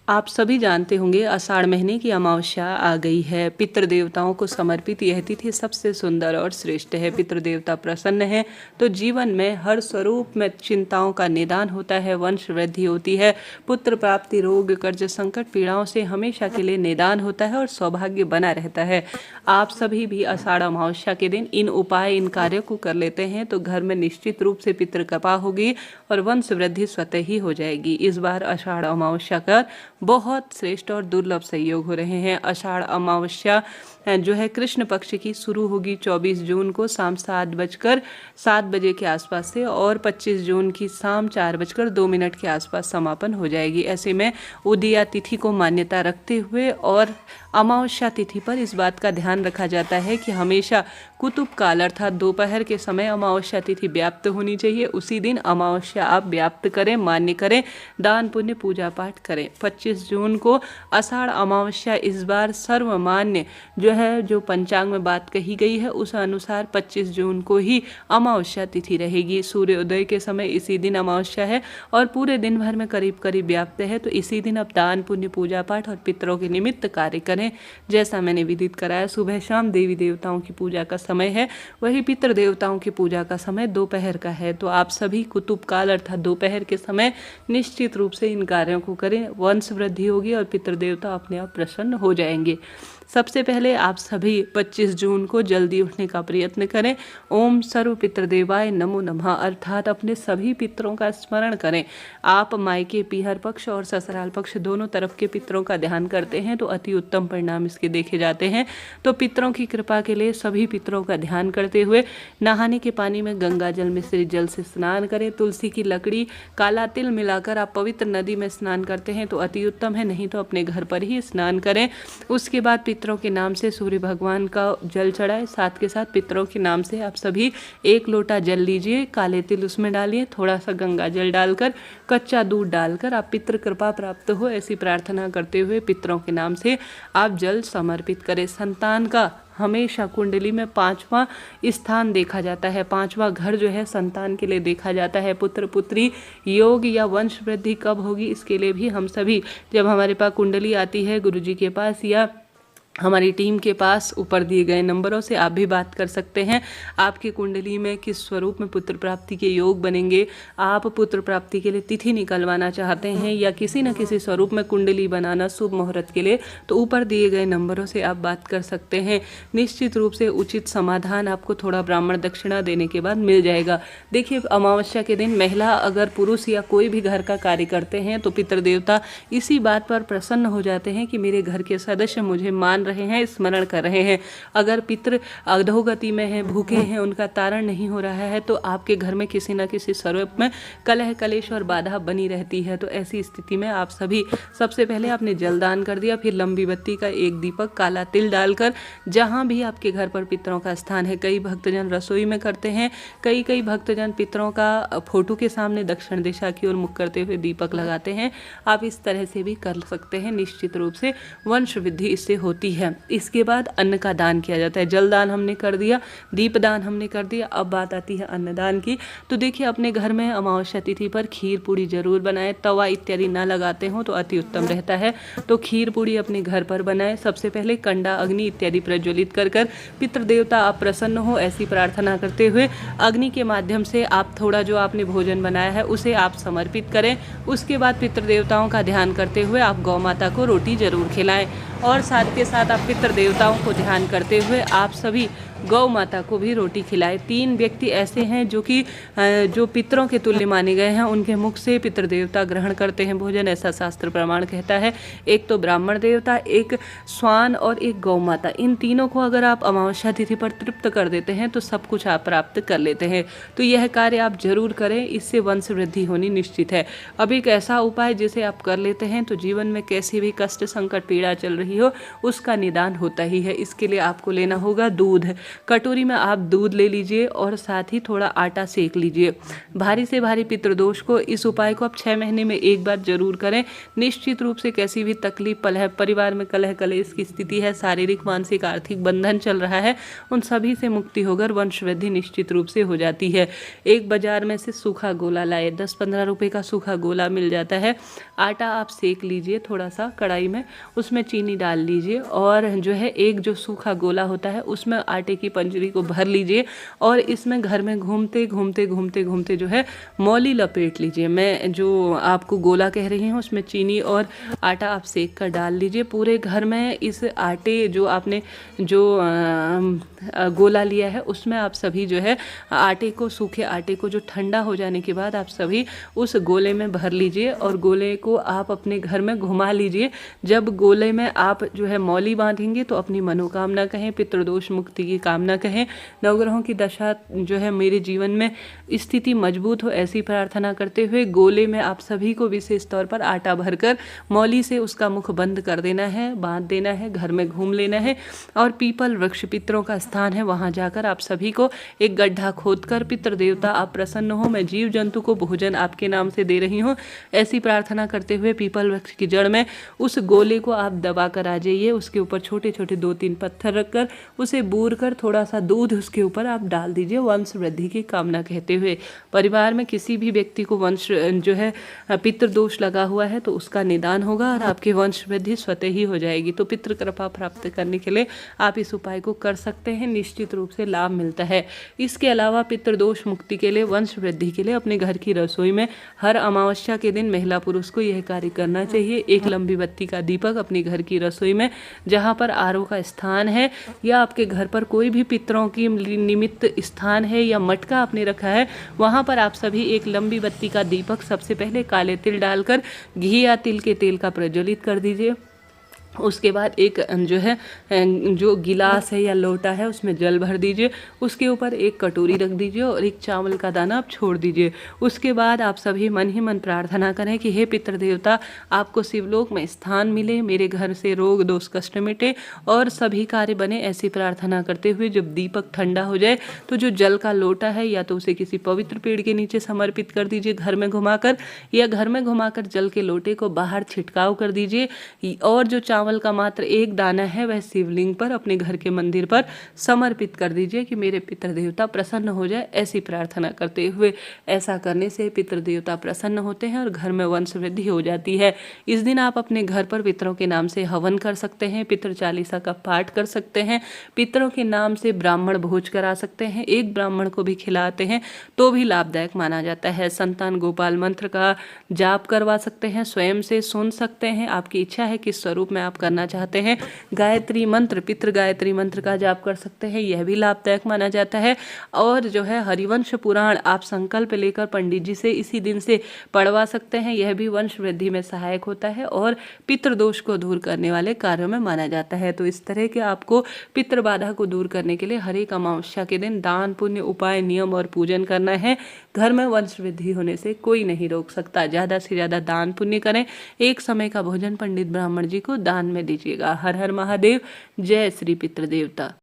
आप सभी जानते होंगे आषाढ़ महीने की अमावस्या आ गई है। पितृदेवताओं को समर्पित यह तिथि सबसे सुंदर और श्रेष्ठ है। पितृदेवता प्रसन्न है तो जीवन में हर स्वरूप में चिंताओं का निदान होता है, वंश वृद्धि होती है, पुत्र प्राप्ति, रोग कर्ज संकट पीड़ाओं से हमेशा के लिए निदान होता है और सौभाग्य बना रहता है। आप सभी भी आषाढ़ अमावस्या के दिन इन उपाय, इन कार्यों को कर लेते हैं तो घर में निश्चित रूप से पितृ कृपा होगी और वंश वृद्धि स्वतः ही हो जाएगी। इस बार आषाढ़ अमावस्या का बहुत श्रेष्ठ और दुर्लभ संयोग हो रहे हैं। आषाढ़ अमावस्या जो है कृष्ण पक्ष की शुरू होगी 24 जून को शाम 7:07 के आसपास से और 25 जून की शाम 4:02 के आसपास समापन हो जाएगी। ऐसे में उदया तिथि को मान्यता रखते हुए और अमावस्या तिथि पर इस बात का ध्यान रखा जाता है कि हमेशा कुतुब काल अर्थात दोपहर के समय अमावस्या तिथि व्याप्त होनी चाहिए। उसी दिन अमावस्या आप व्याप्त करें, मान्य करें, दान पुण्य पूजा पाठ करें। 25 जून को आषाढ़ अमावस्या इस बार सर्वमान्य जो पंचांग में बात कही गई है उस अनुसार 25 जून को ही अमावस्या तिथि रहेगी। सूर्योदय के समय इसी दिन अमावस्या है और पूरे दिन भर में करीब करीब व्याप्त है। तो इसी दिन आप दान पुण्य पूजा पाठ और पितरों के निमित्त कार्य करें। जैसा मैंने विदित कराया, सुबह शाम देवी देवताओं की पूजा का समय है, वही पितृ देवताओं की पूजा का समय दोपहर का है। तो आप सभी कुतुब काल अर्थात दोपहर के समय निश्चित रूप से इन कार्यों को करें, वंश वृद्धि होगी और पितृ देवता अपने आप प्रसन्न हो जाएंगे। सबसे पहले आप सभी 25 जून को जल्दी उठने का प्रयत्न करें। ओम सर्व पितृदेवाय नमो नमः अर्थात अपने सभी पितरों का स्मरण करें। आप मायके पीहर पक्ष और ससुराल पक्ष दोनों तरफ के पितरों का ध्यान करते हैं तो अति उत्तम परिणाम इसके देखे जाते हैं। तो पितरों की कृपा के लिए सभी पितरों का ध्यान करते हुए नहाने के पानी में गंगा जल मिश्रित जल से स्नान करें। तुलसी की लकड़ी, काला तिल मिलाकर आप पवित्र नदी में स्नान करते हैं तो अति उत्तम है, नहीं तो अपने घर पर ही स्नान करें। उसके बाद पितरों के नाम से सूर्य भगवान का जल चढ़ाए, साथ के साथ पितरों के नाम से आप सभी 1 लोटा जल लीजिए, काले तिल उसमें डालिए, थोड़ा सा गंगा जल डालकर, कच्चा दूध डालकर आप पितृ कृपा प्राप्त हो ऐसी प्रार्थना करते हुए पितरों के नाम से आप जल समर्पित करें। संतान का हमेशा कुंडली में 5वां स्थान देखा जाता है, 5वां घर जो है संतान के लिए देखा जाता है। पुत्र पुत्री योग या वंश वृद्धि कब होगी इसके लिए भी हम सभी जब हमारे पास कुंडली आती है गुरुजी के पास या हमारी टीम के पास ऊपर दिए गए नंबरों से आप भी बात कर सकते हैं। आपकी कुंडली में किस स्वरूप में पुत्र प्राप्ति के योग बनेंगे, आप पुत्र प्राप्ति के लिए तिथि निकलवाना चाहते हैं या किसी न किसी स्वरूप में कुंडली बनाना शुभ मुहूर्त के लिए, तो ऊपर दिए गए नंबरों से आप बात कर सकते हैं। निश्चित रूप से उचित समाधान आपको थोड़ा ब्राह्मण दक्षिणा देने के बाद मिल जाएगा। देखिए, अमावस्या के दिन महिला अगर पुरुष या कोई भी घर का कार्य करते हैं तो पितृदेवता इसी बात पर प्रसन्न हो जाते हैं कि मेरे घर के सदस्य मुझे मान रहे हैं, स्मरण कर रहे हैं। अगर पितृ अधोगति में हैं, भूखे हैं, उनका तारण नहीं हो रहा है तो आपके घर में किसी न किसी स्वरूप में कलह कलेश और बाधा बनी रहती है। तो ऐसी स्थिति में आप सभी सबसे पहले आपने जलदान कर दिया, फिर लंबी बत्ती का 1 दीपक काला तिल डालकर जहां भी आपके घर पर पितरों का स्थान है, कई भक्तजन रसोई में करते हैं, कई भक्तजन पितरों का फोटो के सामने दक्षिण दिशा की ओर मुख करते हुए दीपक लगाते हैं। आप इस तरह से भी कर सकते हैं। निश्चित रूप से वंश वृद्धि इससे होती है। इसके बाद अन्न का दान किया जाता है। जलदान हमने कर दिया, दीपदान हमने कर दिया, अब बात आती है अन्नदान की। तो देखिए, अपने घर में अमावस्या तिथि पर खीर पूड़ी जरूर बनाएं। तवा इत्यादि ना लगाते हो तो अति उत्तम रहता है। तो खीर पूड़ी अपने घर पर बनाएं। सबसे पहले कंडा अग्नि इत्यादि प्रज्वलित कर पितृदेवता आप प्रसन्न हो ऐसी प्रार्थना करते हुए अग्नि के माध्यम से आप थोड़ा जो आपने भोजन बनाया है उसे आप समर्पित करें। उसके बाद पितृदेवताओं का ध्यान करते हुए आप गौ माता को रोटी जरूर खिलाएं और साथ के साथ आप पितृ देवताओं को ध्यान करते हुए आप सभी गौ माता को भी रोटी खिलाएं। 3 व्यक्ति ऐसे हैं जो पितरों के तुल्य माने गए हैं, उनके मुख से पितृदेवता ग्रहण करते हैं भोजन, ऐसा शास्त्र प्रमाण कहता है। एक तो ब्राह्मण देवता, एक स्वान और एक गौ माता। इन तीनों को अगर आप अमावस्या तिथि पर तृप्त कर देते हैं तो सब कुछ आप प्राप्त कर लेते हैं। तो यह कार्य आप जरूर करें, इससे वंश वृद्धि होनी निश्चित है। अब एक ऐसा उपाय जिसे आप कर लेते हैं तो जीवन में कैसी भी कष्ट संकट पीड़ा चल रही हो उसका निदान होता ही है। इसके लिए आपको लेना होगा दूध। कटोरी में आप दूध ले लीजिए और साथ ही थोड़ा आटा सेक लीजिए। भारी से भारी पितृदोष को इस उपाय को आप 6 महीने में एक बार जरूर करें। निश्चित रूप से कैसी भी तकलीफ परिवार में कलह कलेश की स्थिति है, शारीरिक मानसिक आर्थिक बंधन चल रहा है, उन सभी से मुक्ति होकर वंश वृद्धि निश्चित रूप से हो जाती है। एक बाजार में से सूखा गोला लाए, 10-15 रुपए का सूखा गोला मिल जाता है। आटा आप सेक लीजिए थोड़ा सा कढ़ाई में, उसमें चीनी डाल लीजिए और जो है एक जो सूखा गोला होता है उसमें आटे की पंजरी को भर लीजिए और इसमें घर में घूमते घूमते घूमते घूमते जो है मौली लपेट लीजिए। मैं जो आपको गोला कह रही हूँ उसमें चीनी और आटा आप सेक कर डाल लीजिए। पूरे घर में इस आटे जो आपने जो गोला लिया है उसमें आप सभी जो है आटे को, सूखे आटे को जो ठंडा हो जाने के बाद आप सभी उस गोले में भर लीजिए और गोले को आप अपने घर में घुमा लीजिए। जब गोले में आप जो है मौली बांधेंगे तो अपनी मनोकामना कहें, पितृदोष मुक्ति की कामना कहें, नवग्रहों की दशा जो है मेरे जीवन में स्थिति मजबूत हो, ऐसी प्रार्थना करते हुए गोले में आप सभी को विशेष तौर पर आटा भरकर मौली से उसका मुख बंद कर देना है, बांध देना है, घर में घूम लेना है और पीपल वृक्ष पितरों का स्थान है, वहां जाकर आप सभी को एक गड्ढा खोदकर, पितृ देवता आप प्रसन्न हो, मैं जीव जंतु को भोजन आपके नाम से दे रही हूँ, ऐसी प्रार्थना करते हुए पीपल वृक्ष की जड़ में उस गोले को आप दबा कर आ जाइए। उसके ऊपर छोटे छोटे 2-3 पत्थर रखकर उसे बूर कर थोड़ा सा दूध उसके ऊपर आप डाल दीजिए, वंश वृद्धि की कामना कहते हुए। परिवार में किसी भी व्यक्ति को वंश जो है पितृदोष लगा हुआ है तो उसका निदान होगा और आपकी वंश वृद्धि स्वतः ही हो जाएगी। तो पितृ कृपा प्राप्त करने के लिए आप इस उपाय को कर सकते हैं, निश्चित रूप से लाभ मिलता है। इसके अलावा पितृदोष मुक्ति के लिए, वंश वृद्धि के लिए अपने घर की रसोई में हर अमावस्या के दिन महिला पुरुष को यह कार्य करना चाहिए। एक लंबी बत्ती का दीपक अपने घर की रसोई में, जहाँ पर आरओ का स्थान है या आपके घर पर कोई भी पितरों की निमित्त स्थान है या मटका आपने रखा है, वहाँ पर आप सभी एक लंबी बत्ती का दीपक सबसे पहले काले तिल डालकर घी या तिल के तेल का प्रज्वलित कर दीजिए। उसके बाद एक जो है जो गिलास है या लोटा है उसमें जल भर दीजिए, उसके ऊपर एक कटोरी रख दीजिए और एक चावल का दाना आप छोड़ दीजिए। उसके बाद आप सभी मन ही मन प्रार्थना करें कि हे पितृ देवता, आपको शिवलोक में स्थान मिले, मेरे घर से रोग दोष कष्ट मिटे और सभी कार्य बने। ऐसी प्रार्थना करते हुए जब दीपक ठंडा हो जाए तो जो जल का लोटा है या तो उसे किसी पवित्र पेड़ के नीचे समर्पित कर दीजिए घर में घुमाकर, या घर में घुमाकर जल के लोटे को बाहर छिड़काव कर दीजिए और जो चावल का मात्र एक दाना है वह शिवलिंग पर, अपने घर के मंदिर पर समर्पित कर दीजिए कि मेरे पितृ देवता प्रसन्न हो जाए। ऐसी प्रार्थना करते हुए, ऐसा करने से पितृ देवता प्रसन्न होते हैं और घर में वंश वृद्धि हो जाती है। इस दिन आप अपने घर पर पितरों के नाम से हवन कर सकते हैं, पितृ चालीसा का पाठ कर सकते हैं, पितरों के नाम से ब्राह्मण भोज करा सकते हैं, एक ब्राह्मण को भी खिलाते हैं तो भी लाभदायक माना जाता है। संतान गोपाल मंत्र का जाप करवा सकते हैं, स्वयं से सुन सकते हैं, आपकी इच्छा है किस स्वरूप में आप करना चाहते हैं। गायत्री मंत्र, पितृ गायत्री मंत्र का जाप कर सकते हैं, यह भी लाभदायक माना जाता है। और जो है हरिवंश पुराण आप संकल्प लेकर पंडित जी से इसी दिन से पढ़वा सकते हैं, यह भी वंश वृद्धि में सहायक होता है और पितृदोष को दूर करने वाले कार्यों में माना जाता है। तो इस तरह के आपको पितृ बाधा को दूर करने के लिए हर एक अमावस्या के दिन दान पुण्य उपाय नियम और पूजन करना है। घर में वंश वृद्धि होने से कोई नहीं रोक सकता। ज़्यादा से ज़्यादा दान पुण्य करें, एक समय का भोजन पंडित ब्राह्मण जी को दान में दीजिएगा। हर हर महादेव, जय श्री पितृ देवता।